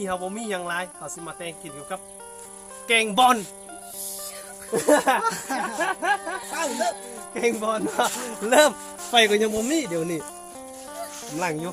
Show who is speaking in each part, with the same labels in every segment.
Speaker 1: เขาบ่มีอย่างไรเขาสิมาแต่งกินอยู่กับแกงบอลแกงบอลเริ่มไฟก็ยังบ่มีเดี๋ยวนี้กำลังอยู่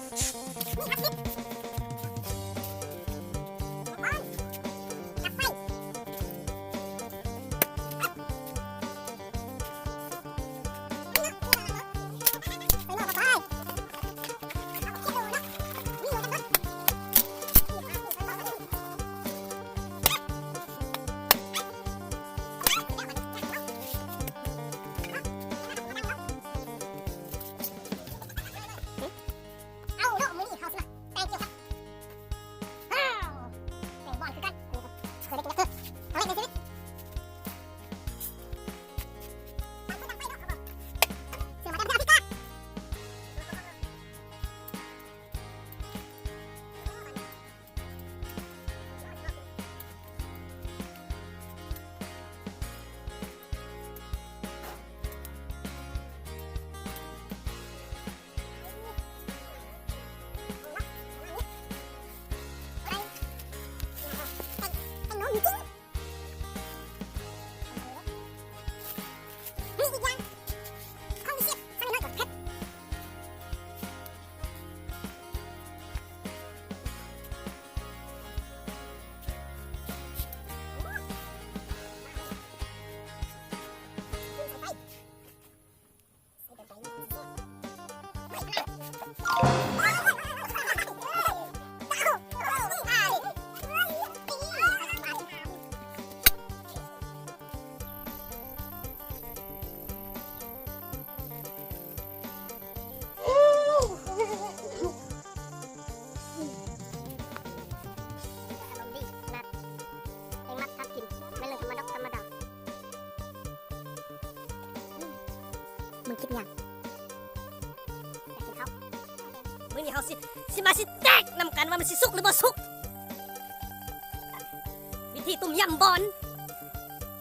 Speaker 2: มึงคิดยังอยากกินเขามื้อนี้เขาสิมาแตกนำกันว่ามันสิสุกหรือบ่สุกวิธีตุ่มยำบอล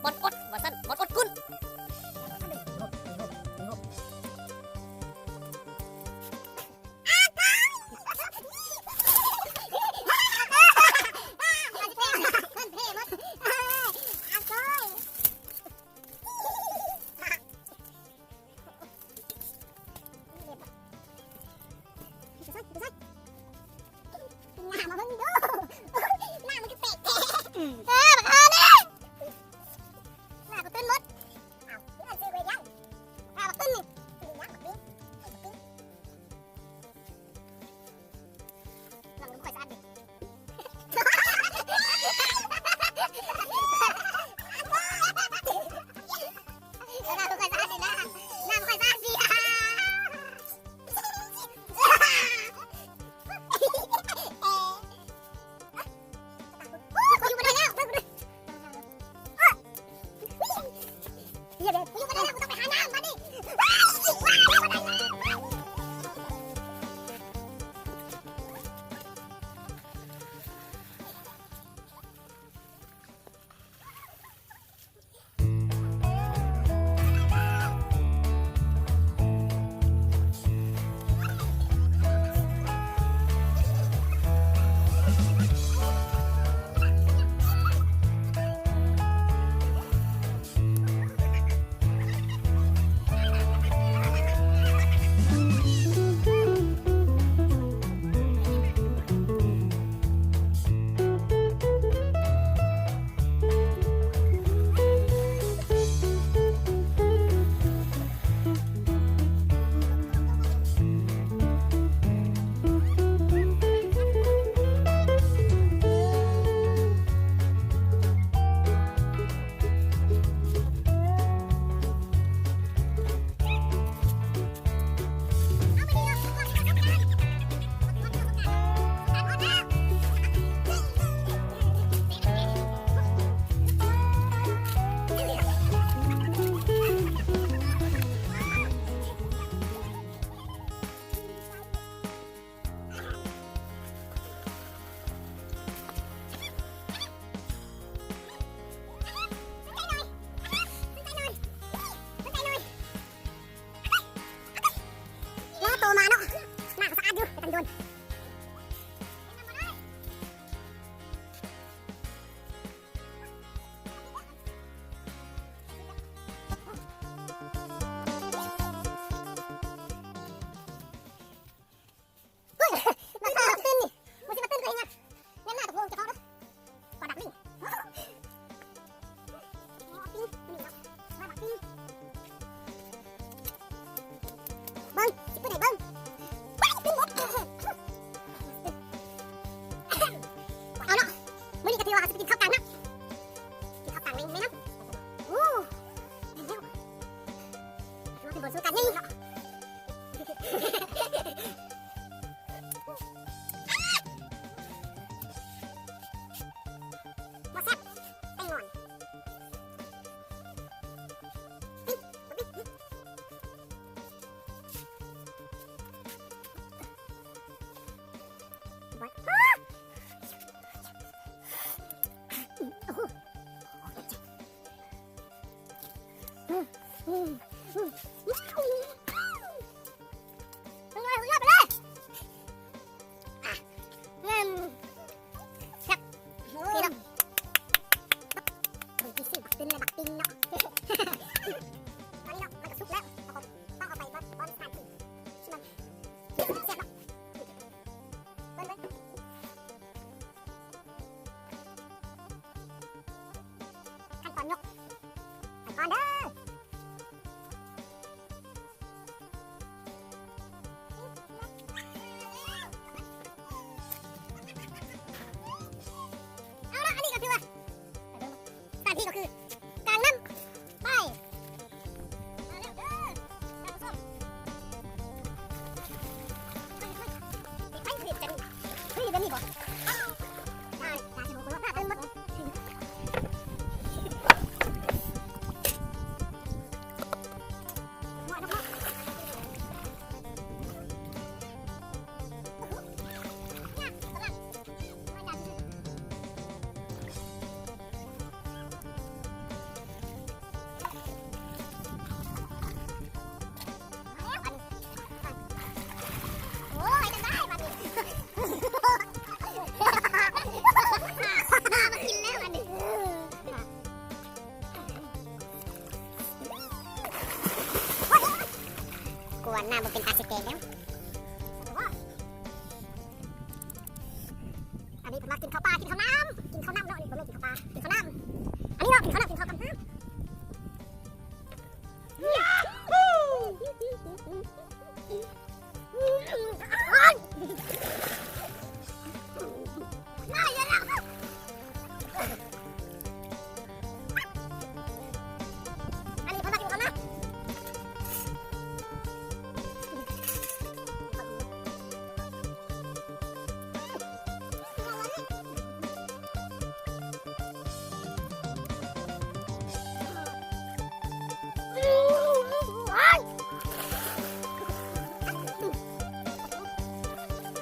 Speaker 2: อดว่าซั่นบอลอดกุ้น ที่ก็คือกลางน้ำไปมาแล้วเด้อท่านผู้ชมไปผลิตกันผลิตกันนี่บ่ได้การที่ผมบอกว่าหมดกวนน้ำมันเป็นตาสเกนแล้วอันนี้ผมมากินข้าวปลากินข้าวน้ำกินข้าวน้ำเนาะอันนี้ผมไม่กินข้าวปลากินข้าวน้ำอันนี้เนาะกินข้าวน้ำกินข้าวกับน้ำ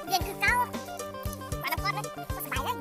Speaker 2: เย็นคือเก้าปลาน้ำก้อนเลยสบายเลย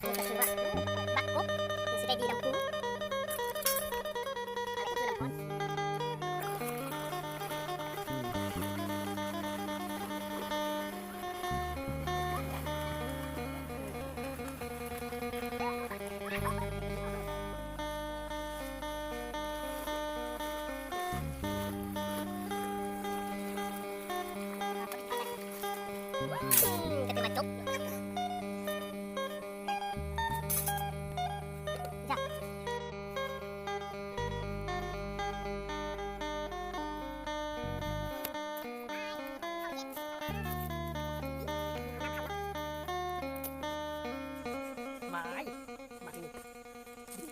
Speaker 2: ก็คือว่าบักกบมันสิได้ดีน้ำพุอะไรก็คือน้ำพุจะเป็นมาจบ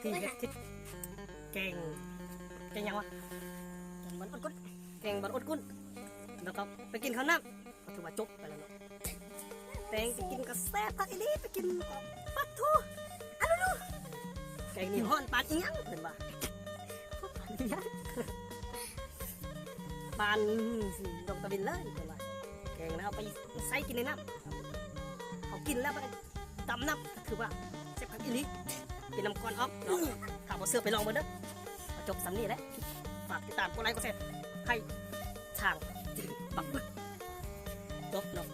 Speaker 1: ที่เฮ็ดคิดเก่งยังวะ
Speaker 2: บอลอุดกุด
Speaker 1: เก่งบอลอุดกุ้นแล้วก็ไปกินข้าวน้ำก็ถือว่าจบไปแล้วเนาะแตงไปกินกระแซ่บผักอีนี่ไปกินปัดทูอันนู้นแกงนี่ฮ้อนปานอีหยังเห็นปะปานอีหยัง ปานดอกตะบินเลยเป็นว่าแกงแล้วเอาไปใส่กินในน้ำเอากินแล้วมันตำน้ำคือว่าแซ่บคักอีหลีเป็นน้ำก้อนออฟเนาะถ้าบ่เสื้อไปลองมาเด้อจบสำนี้แหละฝากติดตามกดไลค์กดแชร์ให้ทางบักบึกจบเนาะ